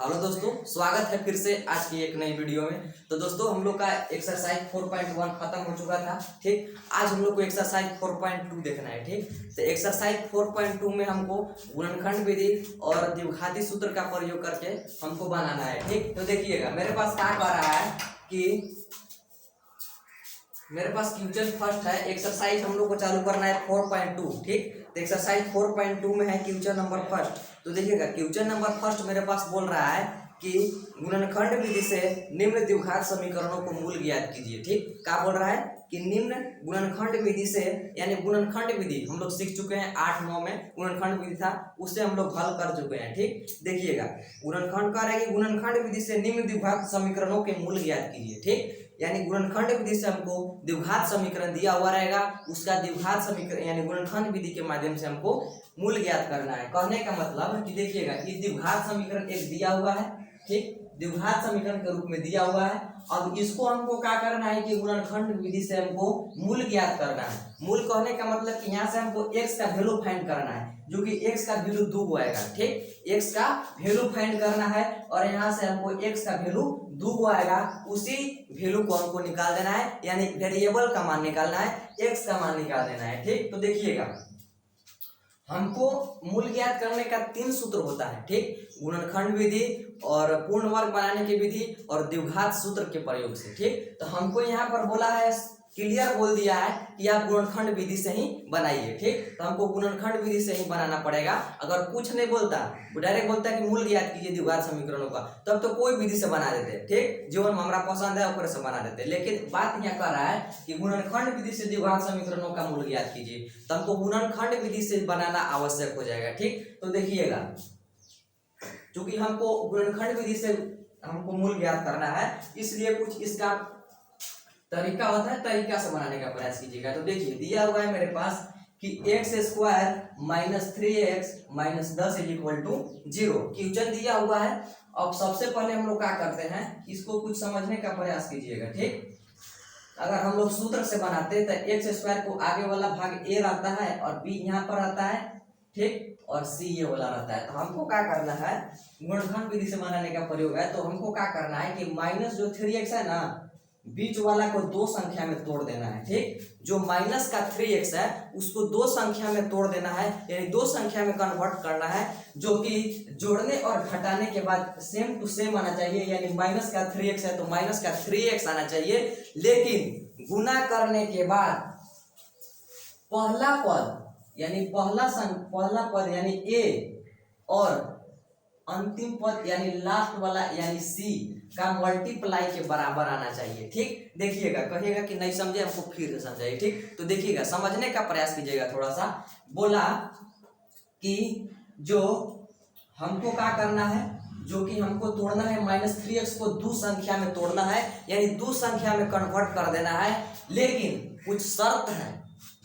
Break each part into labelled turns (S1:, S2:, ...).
S1: Hello दोस्तों, स्वागत है फिर से आज की एक नई वीडियो में। तो दोस्तों हम लोग का एक्सरसाइज 4.1 खत्म हो चुका था। ठीक, आज हम लोग को एक्सरसाइज 4.2 देखना है। ठीक, तो एक्सरसाइज 4.2 में हमको गुणनखंड विधि और द्विघाती सूत्र का प्रयोग करके हमको बनाना है। ठीक, तो देखिएगा मेरे पास क्या कह रहा है कि मेरे पास क्वेश्चन फर्स्ट है। एक्सरसाइज हम लोग को चालू करना है 4.2। ठीक, तो एक्सरसाइज 4.2 में है क्वेश्चन नंबर फर्स्ट। तो देखिएगा क्वेश्चन नंबर फर्स्ट मेरे पास बोल रहा है कि गुणनखंड विधि से निम्न द्विघात समीकरणों को मूल ज्ञात कीजिए। ठीक, क्या बोल रहा है कि निम्न गुणनखंड विधि से, यानी गुणनखंड विधि हम लोग सीख चुके हैं 8-9 में गुणनखंड विधि था, उससे हम लोग हल कर चुके हैं। ठीक, देखिएगा गुणनखंड कह रहा है कि गुणनखंड विधि से निम्न द्विघात समीकरणों के मूल ज्ञात कीजिए। ठीक, यानी गुणनखंड विधि से हमको द्विघात समीकरण दिया हुआ रहेगा, उसका द्विघात समीकरण यानी गुणनखंड विधि के माध्यम से हमको मूल ज्ञात करना है। कहने का मतलब कि देखिएगा ये द्विघात समीकरण एक दिया हुआ है। ठीक, द्विघात समीकरण के रूप में दिया हुआ है। अब इसको हमको क्या करना है कि गुणनखंड विधि से हमको मूल ज्ञात करना है। मूल कहने का मतलब कि यहाँ से हमको x का वैल्यू फाइंड करना है, जो कि x का वैल्यू 2 आएगा। ठीक, x का वैल्यू फाइंड करना है और यहाँ से हमको x का वैल्यू 2 आएगा। उसी वैल्यू को हमको निकाल देना है, यानी वेरिएबल का मान निकालना है, x का मान निकाल देना है। ठीक, तो देखिएगा हमको मूल ज्ञात करने का 3 सूत्र होता है। ठीक, गुणनखंड विधि और पूर्ण वर्ग बनाने की विधि और द्विघात सूत्र के प्रयोग से। ठीक, तो हमको यहाँ पर बोला है, क्लियर बोल दिया है कि आप गुणनखंड विधि से ही बनाइए। ठीक, तो हमको गुणनखंड विधि से ही बनाना पड़ेगा। अगर कुछ नहीं बोलता, वो डायरेक्ट बोलता है कि मूल ज्ञात कीजिए द्विघात समीकरणों का, तब तो कोई विधि से बना देते। ठीक, जो हमारा पसंद है ऊपर से बना देते। लेकिन बात यहाँ कर रहा है कि गुणनखंड विधि से द्विघात समीकरणों का मूल ज्ञात कीजिए, तो हमको गुणनखंड विधि से बनाना आवश्यक हो जाएगा। ठीक, तो देखिएगा क्योंकि हमको गुणनखंड विधि से हमको मूल ज्ञात करना है, इसलिए कुछ इसका तरीका होता है, तरीका से बनाने का प्रयास कीजिएगा। तो देखिए दिया हुआ है मेरे पास कि x square minus 3x minus 10 is equal to 0 question दिया हुआ है। अब सबसे पहले हम लोग क्या करते हैं, इसको कुछ समझने का प्रयास कीजिएगा। ठीक, अगर हम लोग सूत्र से बनाते तो एक्स स्क्वायर को आगे वाला भाग a रहता है और b यहाँ पर रहता है। ठीक, और c ये वाला रहता है। तो हमको क्या करना है, गुणनखंड विधि से बनाने का प्रयोग है, तो हमको क्या करना है कि माइनस जो 3x है ना, बीच वाला को 2 संख्या में तोड़ देना है। ठीक, जो माइनस का 3x है उसको 2 संख्या में तोड़ देना है, यानी 2 संख्या में कन्वर्ट करना है, जो कि जोड़ने और घटाने के बाद सेम टू सेम आना चाहिए। यानी माइनस का 3x है तो माइनस का 3x आना चाहिए, लेकिन गुना करने के बाद पहला पद यानी पहला पद यानी a और अंतिम पद यानी लास्ट वाला यानी c का मल्टीप्लाई के बराबर आना चाहिए। ठीक, देखिएगा, कहिएगा कि नहीं समझे, हमको फिर से समझाइए। ठीक, तो देखिएगा समझने का प्रयास कीजिएगा थोड़ा सा। बोला कि जो हमको क्या करना है, जो कि हमको तोड़ना है माइनस 3x को 2 संख्या में तोड़ना है, यानी 2 संख्या में कन्वर्ट कर देना है, लेकिन कुछ शर्त है।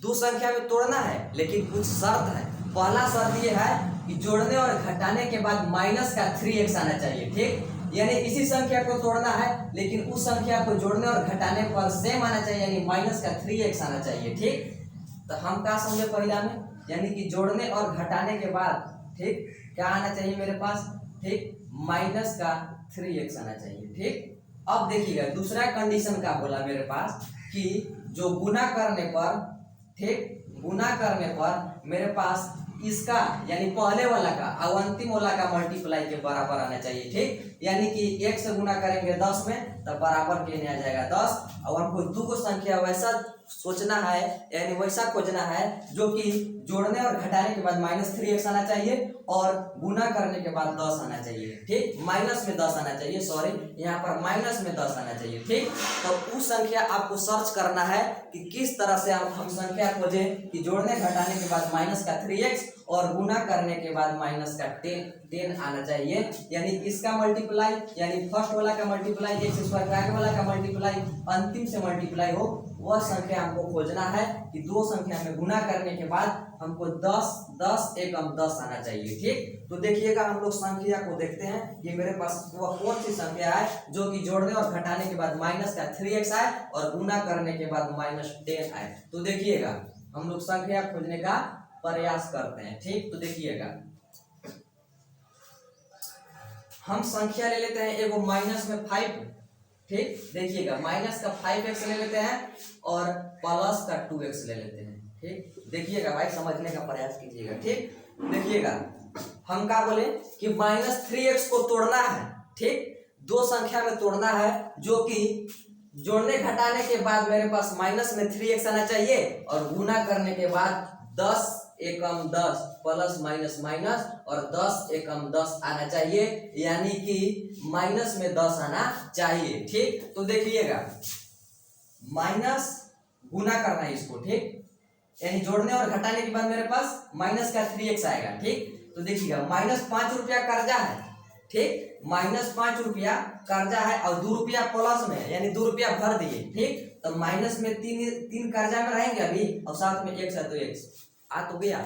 S1: 2 संख्या में तोड़ना है लेकिन कुछ शर्त है। पहला शर्त ये है कि जोड़ने और घटाने के बाद माइनस का 3x आना चाहिए। ठीक, यानी इसी संख्या को तोड़ना है लेकिन उस संख्या को जोड़ने और घटाने पर सेम आना चाहिए, यानी माइनस का 3x आना चाहिए। ठीक, तो हम क्या समझे पहला में, यानी कि जोड़ने और घटाने के बाद ठीक क्या आना चाहिए मेरे पास, ठीक माइनस का 3x आना चाहिए। ठीक, अब देखिएगा दूसरा कंडीशन का बोला मेरे पास कि जो गुना करने पर, ठीक गुना करने पर मेरे पास इसका यानी पहले वाला का और अंतिम वाला का मल्टीप्लाई के बराबर आना चाहिए। ठीक, यानी कि 1 से गुना करेंगे 10 में तो बराबर के आ जाएगा 10, और हमको 2 को संख्या वैसा सोचना है, यानी वैसा खोजना है जो कि जोड़ने और घटाने के बाद माइनस 3x आना चाहिए और गुना करने के बाद 10 आना चाहिए। ठीक, माइनस में 10 आना चाहिए, सॉरी यहाँ पर माइनस में 10 आना चाहिए। ठीक, तो उस संख्या आपको सर्च करना है कि किस तरह से हम संख्या खोजें कि जोड़ने घटाने के बाद माइनस का 3x और गुना करने के बाद माइनस का 10 आना चाहिए, यानी इसका मल्टीप्लाई यानी फर्स्ट वाला का मल्टीप्लाई एक्स स्क्वायर का आगे वाला का मल्टीप्लाई अंतिम से मल्टीप्लाई हो, वह संख्या हमको खोजना है कि 2 संख्या में गुना करने के बाद हमको 10 10 एकम 10 आना चाहिए। ठीक, तो देखिएगा हम लोग संख्या को देखते हैं, ये मेरे पास वह कौन सी संख्या है जो कि जोड़ने और घटाने के बाद माइनस का 3x आए और गुना करने के बाद माइनस 10 आए। तो देखिएगा हम लोग संख्या खोजने का प्रयास करते हैं। ठीक, तो देखिएगा हम संख्या ले लेते हैं एगो माइनस में 5, ठीक। देखिएगा माइनस का 5x ले लेते हैं और प्लस का 2x ले लेते हैं, ठीक। देखिएगा भाई समझने का प्रयास कीजिएगा, ठीक। देखिएगा हम क्या बोले कि -3x को तोड़ना है, ठीक। दो संख्या में तोड़ना है जो कि जोड़ने घटाने के बाद मेरे पास माइनस में 3x आना चाहिए और गुना करने के बाद 10 एकम 10 प्लस माइनस माइनस और 10 एकम 10 आना चाहिए, यानी कि माइनस में 10 आना चाहिए, ठीक। तो देखिएगा माइनस गुना करना है इसको, ठीक। यानी जोड़ने और घटाने के बाद मेरे पास माइनस का 3x आएगा, ठीक। तो देखिएगा -5 रुपया कर्जा है, ठीक। -5 रुपया कर्जा है और 2 रुपया प्लस में यानी 2 रुपया भर दिए, ठीक। तो माइनस में तीन कर्जा में रहेंगे अभी और साथ में x है तो x आ तो गया।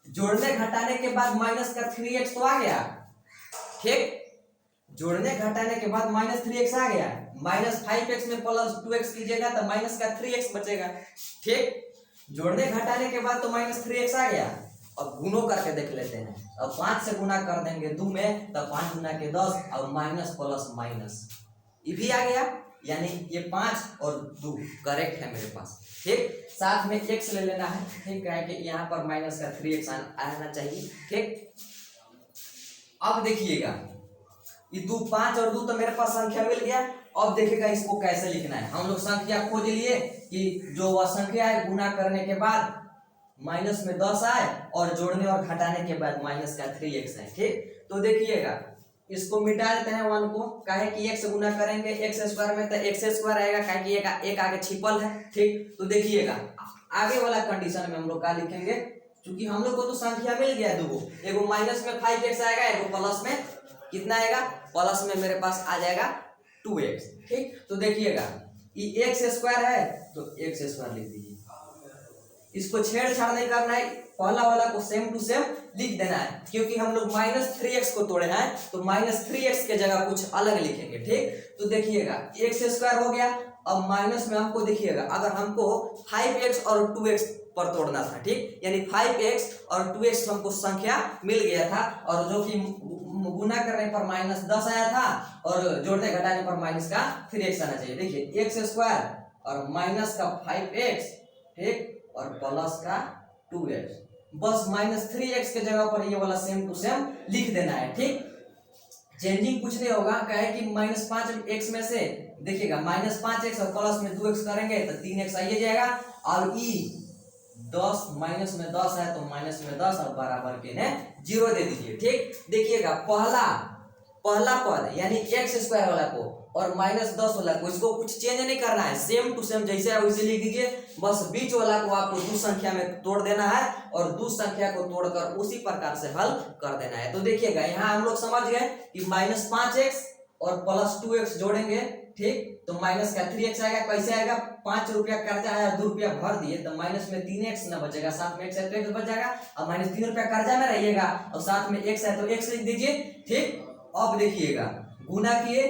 S1: जोड़ने घटाने के बाद माइनस का 3x तो आ गया, ठीक। जोड़ने घटाने के बाद -3x आ गया, -5x में प्लस 2x कीजिएगा तो माइनस का 3x बचेगा, ठीक। जोड़ने घटाने के बाद तो -3x आ गया। अब गुणों करके देख लेते हैं। अब 5 से गुना कर देंगे 2 में तो 5 गुना के 10 और माइनस प्लस माइनस ये भी आ गया, यानी ये 5 और 2 करेक्ट है मेरे पास, ठीक। साथ में x ले लेना है, ठीक है कि यहाँ पर माइनस का 3x आना चाहिए, ठीक। अब देखिएगा ये 5 और 2 तो मेरे पास संख्या मिल गया। अब देखिएगा इसको कैसे लिखना है। हम लोग संख्या खोज लिए कि जो वह संख्या है गुना करने के बाद माइनस में 10 आए और जोड़ने और घटाने के बाद माइनस का 3x है, ठीक। तो देखिएगा इसको मिटा देते हैं 1 को, काहे कि x से गुना करेंगे x स्क्वायर में तो x स्क्वायर आएगा, काहे कि एक आगे छिपल है, ठीक। तो देखिएगा आगे वाला कंडीशन में हम लोग क्या लिखेंगे, क्योंकि हम लोग को तो संख्या मिल गया दो, एगो माइनस में 5x आएगा, एगो प्लस में कितना आएगा, प्लस में मेरे पास आ जाएगा 2x, ठीक। तो देखिएगा ये x स्क्वायर है तो x स्क्वायर लिख दीजिए, इसको छेड़छाड़ नहीं करना है, पहला वाला को सेम टू सेम लिख देना है, क्योंकि हम लोग -3x को तोड़े हैं तो -3x के जगह कुछ अलग लिखेंगे, ठीक। तो देखिएगा x स्क्वायर हो गया। अब माइनस में हमको देखिएगा अगर हमको 5x और 2x पर तोड़ना था, ठीक। यानी 5x और 2x हमको संख्या मिल गया था और जो कि गुना करने पर -10 आया था और जोड़ने घटाने पर माइनस का 3x आना चाहिए। देखिए x स्क्वायर और माइनस का 5x, ठीक, और प्लस का 2x, बस -3x के जगह पर ये वाला सेम टू सेम लिख देना है, ठीक। चेंजिंग कुछ नहीं होगा, कहे कि -5x में से देखिएगा -5x और प्लस में 2x करेंगे तो 3x आइए जाएगा और 10 माइनस में 10 है तो माइनस में 10 और बराबर के ने 0 दे दीजिए, ठीक। देखिएगा पहला पद यानी x स्क्वायर वाला को और -10 वाला को इसको कुछ चेंज नहीं करना है, सेम टू सेम जैसे है वैसे लिख दीजिए। बस बीच वाला को आपको 2 संख्या में तोड़ देना है और 2 संख्या को तोड़कर उसी प्रकार से हल कर देना है। तो देखिएगा यहाँ हम लोग समझ गए कि -5x और प्लस 2x जोड़ेंगे, ठीक, तो माइनस का 3x आएगा। कैसे आएगा, 5 रुपया कर्जा आया 2 रुपया भर दिए तो माइनस में 3x ना बचेगा, साथ में x है तो x बच जाएगा और -3 रुपया कर्जा में रहिएगा और साथ में x है तो x लिख दीजिए, ठीक। अब देखिएगा गुना किए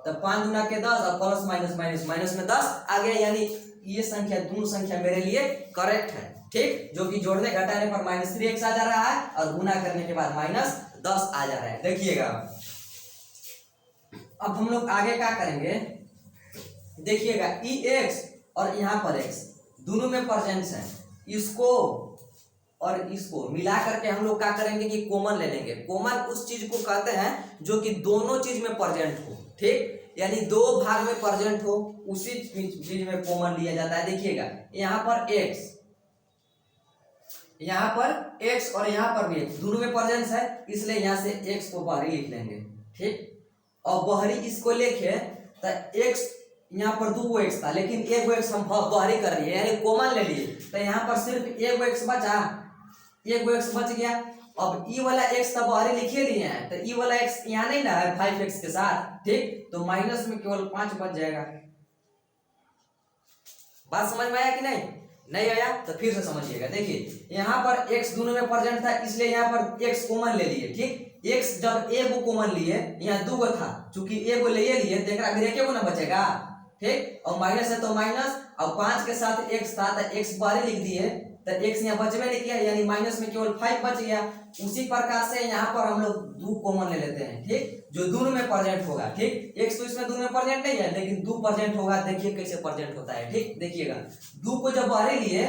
S1: तो 5 गुना के 10 और प्लस माइनस में 10 आ गया, यानी ये संख्या दोनों संख्या मेरे लिए करेक्ट है, ठीक। जो कि जोड़ने घटाने पर -3x आ जा रहा है और गुना करने के बाद -10 आ जा रहा है। देखिएगा अब हम लोग आगे क्या करेंगे, देखिएगा x और यहाँ पर x दोनों में प्रेजेंस है, इसको और इसको मिला करके हम लोग क्या करेंगे कि कॉमन ले लेंगे। कॉमन उस चीज को कहते हैं जो कि दोनों चीज में प्रेजेंट हो, ठीक, यानी 2 भाग में प्रेजेंट हो उसी चीज में कॉमन लिया जाता है। देखिएगा यहाँ पर x और यहाँ पर भी x दोनों में प्रेजेंस है, इसलिए यहाँ से x को बाहरी लिख लेंगे, ठीक। और बाहरी इसको लिखे तो x यहाँ पर 2 x था लेकिन 1 x हम बाहरी कर लिए यानी कॉमन ले लिए तो यहाँ पर सिर्फ 1 x बचा, 1 x बच गया। अब ई वाला x तो बाहरी लिखे लिए हैं तो ई वाला x यहाँ नहीं ना है 5x के साथ, ठीक, तो माइनस में केवल 5 बच जाएगा। बात समझ में आया कि नहीं आया तो फिर से समझिएगा। देखिए यहाँ पर x दोनों में प्रेजेंट था इसलिए यहाँ पर x कॉमन ले लिए, ठीक। x जब एगो कॉमन लिए यहाँ 2 था, चूंकि एगो ले लिए तो एक ना बचेगा, ठीक, और माइनस है तो माइनस और 5 के साथ x था तो x बाहरी लिख दिए तो एक्स यहाँ बचवे नहीं किया, यानी माइनस में केवल 5 बच गया। उसी प्रकार से यहाँ पर हम लोग 2 कॉमन ले लेते हैं, ठीक, जो दोनों में प्रेजेंट होगा, ठीक। एक्स तो इसमें दोनों में प्रेजेंट नहीं है, लेकिन 2 प्रेजेंट होगा। देखिए कैसे प्रेजेंट होता है, ठीक, देखिएगा 2 को जब बाहर लिए,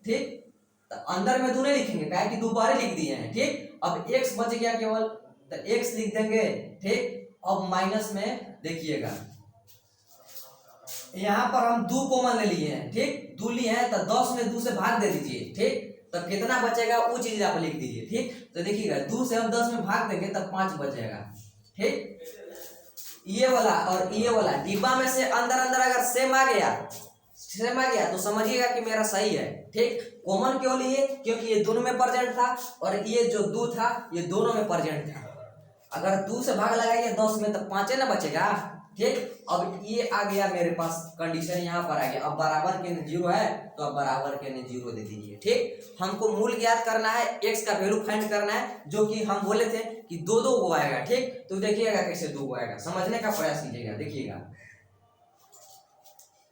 S1: ठीक, तो अंदर में 2 नहीं लिखेंगे, क्या है कि 2 बाहर लिख दिए हैं, ठीक। अब एक्स बच गया केवल, तो एक्स लिख देंगे, ठीक। अब माइनस में देखिएगा यहाँ पर हम 2 कॉमन ले लिए हैं, ठीक, 2 लिए हैं, तो 10 में 2 से भाग दे दीजिए, ठीक। तो कितना बचेगा वो चीज आप लिख दीजिए, ठीक। तो देखिएगा 2 से हम 10 में भाग देंगे तब 5 बचेगा, ठीक। ये वाला और ये वाला डिब्बा में से अंदर अंदर अगर सेम आ गया तो समझिएगा कि मेरा सही है, ठीक। कॉमन क्यों लिए? क्योंकि ये दोनों में प्रेजेंट था और ये जो 2 था ये दोनों में प्रेजेंट था। अगर 2 से भाग लगाइए 10 में तो 5 ना बचेगा, ठीक। अब ये आ गया मेरे पास कंडीशन, यहाँ पर आ गया। अब बराबर के 0 है तो अब बराबर के 0 दे दीजिए, ठीक। हमको मूल ज्ञात करना है, एक्स का वैल्यू फाइंड करना है, जो कि हम बोले थे कि 2 को आएगा, ठीक। तो देखिएगा कैसे 2 को आएगा, समझने का प्रयास कीजिएगा। देखिएगा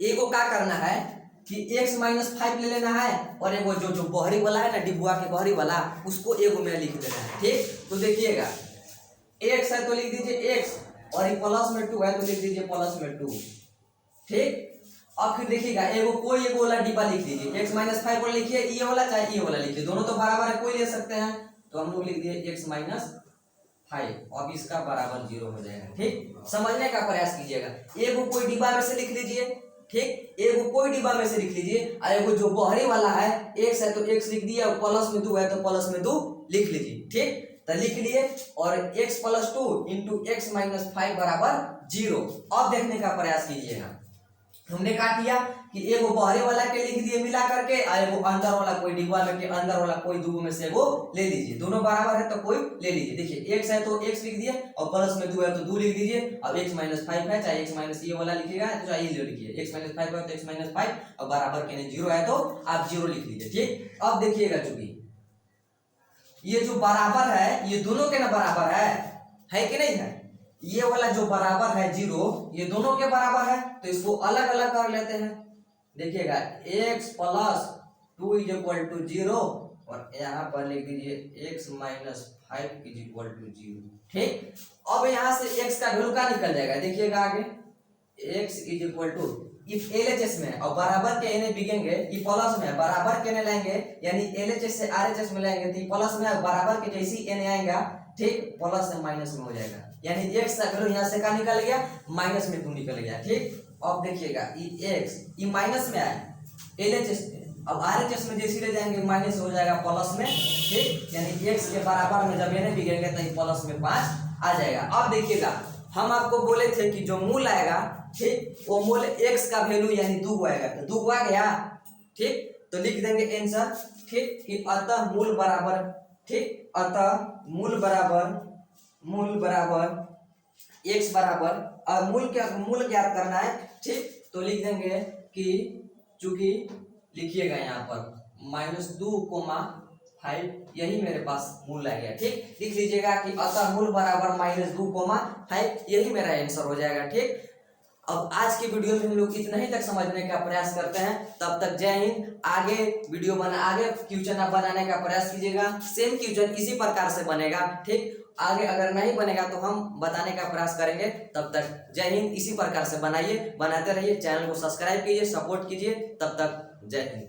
S1: ए को क्या करना है कि x माइनस 5 ले लेना है, और एगो जो बहरी वाला है ना, डिब्बुआ के बहरी वाला, उसको एगो में लिख देना है, ठीक। तो देखिएगा x है तो लिख दीजिए x, और ये प्लस में 2 है तो लिख दीजिए प्लस में 2, ठीक। अब फिर देखिएगा एगो वाला डिब्बा लिख दीजिए, x माइनस 5 वाला लिखिए, ये वाला चाहे ये वाला लिखिए, दोनों तो बराबर है, कोई ले सकते हैं। तो हम लोग लिख दिए x माइनस 5, अब इसका बराबर 0 हो जाएगा, ठीक। समझने का प्रयास कीजिएगा। एगो कोई डिब्बा में से लिख लीजिए, ठीक, एगो कोई डिब्बा में से लिख लीजिए, और एगो जो बहरी वाला है x है तो x लिख दिया, प्लस में 2 है तो प्लस में 2 लिख लीजिए, ठीक। तो लिख लिए, और x plus 2 into x minus 5 बराबर 0। अब देखने का प्रयास कीजिएगा, हमने क्या किया कि एगो बहरे वाला के लिख दिए मिला करके, और एगो अंदर वाला कोई डिब्बा में के अंदर वाला कोई 2 में से एगो ले लीजिए, दोनों बराबर है तो कोई ले लीजिए। देखिए x है तो x लिख दिए, और प्लस में 2 है तो 2 लिख दीजिए। अब x माइनस 5 है, चाहे x माइनस ये वाला लिखिएगा तो चाहे ये लिखिए, x माइनस 5 है तो x माइनस 5, और बराबर के 0 है तो आप 0 लिख लीजिए, ठीक। अब देखिएगा चूंकि ये जो बराबर है ये दोनों के ना बराबर है कि नहीं है, ये वाला जो बराबर है 0 ये दोनों के बराबर है, तो इसको अलग अलग कर लेते हैं। देखिएगा x plus 2 is equal to 0, और यहाँ पर लिख दीजिए x minus 5 is equal to 0, ठीक। अब यहाँ से x का वैल्यू क्या निकल जाएगा, देखिएगा आगे x is equal to, if LHS में और बराबर के n बिकेंगे, ये प्लस में बराबर के n लेंगे, यानी LHS से RHS में लेंगे तो ये प्लस में बराबर के जैसी n आएगा, ठीक, प्लस से माइनस में हो जाएगा, यानी x का वैल्यू यहाँ से क्या निकल गया, माइनस में 2 निकल गया, ठीक। अब देखिएगा ये x ये माइनस में आए LHS, अब RHS में जैसे ले जाएंगे माइनस हो जाएगा प्लस में, ठीक, यानी x के बराबर में जब n बिकेंगे तो ये प्लस में 5 आ जाएगा। अब देखिएगा हम आपको बोले थे कि जो मूल आएगा, ठीक, वो मूल x का वैल्यू यानी 2 आएगा, तो 2 आ गया, ठीक। तो लिख देंगे आंसर, ठीक, कि अतः मूल बराबर, ठीक, अतः मूल बराबर x बराबर, मूल ज्ञात करना है, ठीक। तो लिख देंगे कि चूंकि लिखिएगा यहाँ पर -2,5 यही मेरे पास मूल आ गया, ठीक। लिख लीजिएगा कि अतः मूल बराबर -2,5 यही मेरा आंसर हो जाएगा, ठीक। अब आज की वीडियो में हम लोग इतना ही तक समझने का प्रयास करते हैं, तब तक जय हिंद। आगे वीडियो आगे क्वेश्चन आप बनाने का प्रयास कीजिएगा, सेम क्वेश्चन इसी प्रकार से बनेगा, ठीक। आगे अगर नहीं बनेगा तो हम बताने का प्रयास करेंगे, तब तक जय हिंद। इसी प्रकार से बनाइए, बनाते रहिए, चैनल को सब्सक्राइब कीजिए, सपोर्ट कीजिए, तब तक जय हिंद।